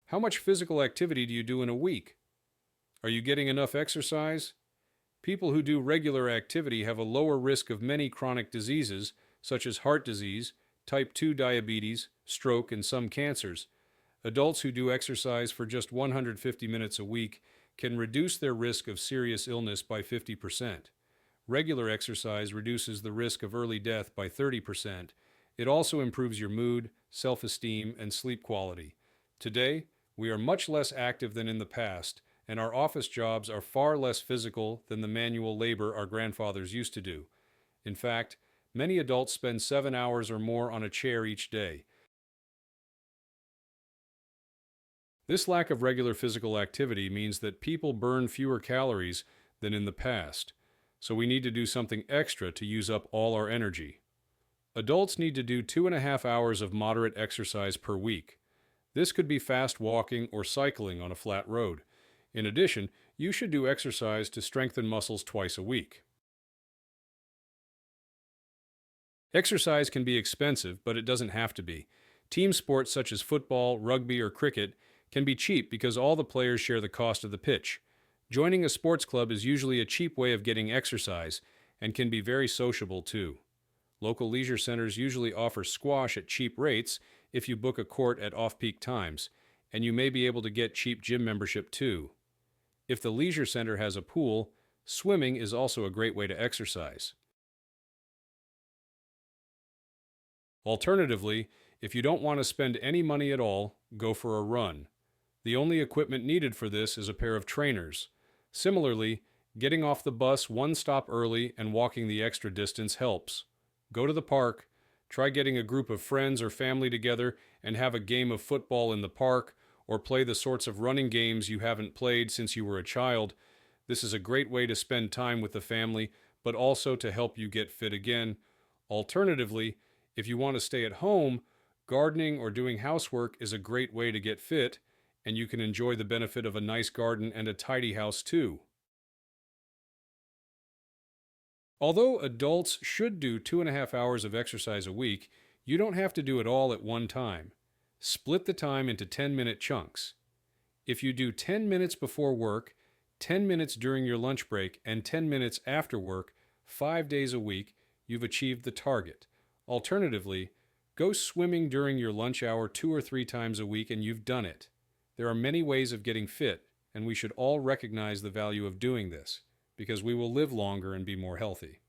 How much physical activity do you do in a week? Are you getting enough exercise? People who do regular activity have a lower risk of many chronic diseases, such as heart disease, type 2 diabetes, stroke, and some cancers. Adults who do exercise for just 150 minutes a week can reduce their risk of serious illness by 50%. Regular exercise reduces the risk of early death by 30%. It also improves your mood, self-esteem, and sleep quality. Today, we are much less active than in the past, and our office jobs are far less physical than the manual labor our grandfathers used to do. In fact, many adults spend 7 hours or more on a chair each day. This lack of regular physical activity means that people burn fewer calories than in the past, so we need to do something extra to use up all our energy. Adults need to do 2.5 hours of moderate exercise per week. This could be fast walking or cycling on a flat road. In addition, you should do exercise to strengthen muscles twice a week. Exercise can be expensive, but it doesn't have to be. Team sports such as football, rugby, or cricket can be cheap because all the players share the cost of the pitch. Joining a sports club is usually a cheap way of getting exercise and can be very sociable too. Local leisure centers usually offer squash at cheap rates if you book a court at off-peak times, and you may be able to get cheap gym membership too. If the leisure center has a pool, swimming is also a great way to exercise. Alternatively, if you don't want to spend any money at all, go for a run. The only equipment needed for this is a pair of trainers. Similarly, getting off the bus one stop early and walking the extra distance helps. Go to the park, try getting a group of friends or family together and have a game of football in the park, or play the sorts of running games you haven't played since you were a child. This is a great way to spend time with the family, but also to help you get fit again. Alternatively, if you want to stay at home, gardening or doing housework is a great way to get fit, and you can enjoy the benefit of a nice garden and a tidy house too. Although adults should do 2.5 hours of exercise a week, you don't have to do it all at one time. Split the time into 10-minute chunks. If you do 10 minutes before work, 10 minutes during your lunch break, and 10 minutes after work, 5 days a week, you've achieved the target. Alternatively, go swimming during your lunch hour 2 or 3 times a week and you've done it. There are many ways of getting fit, and we should all recognize the value of doing this, because we will live longer and be more healthy.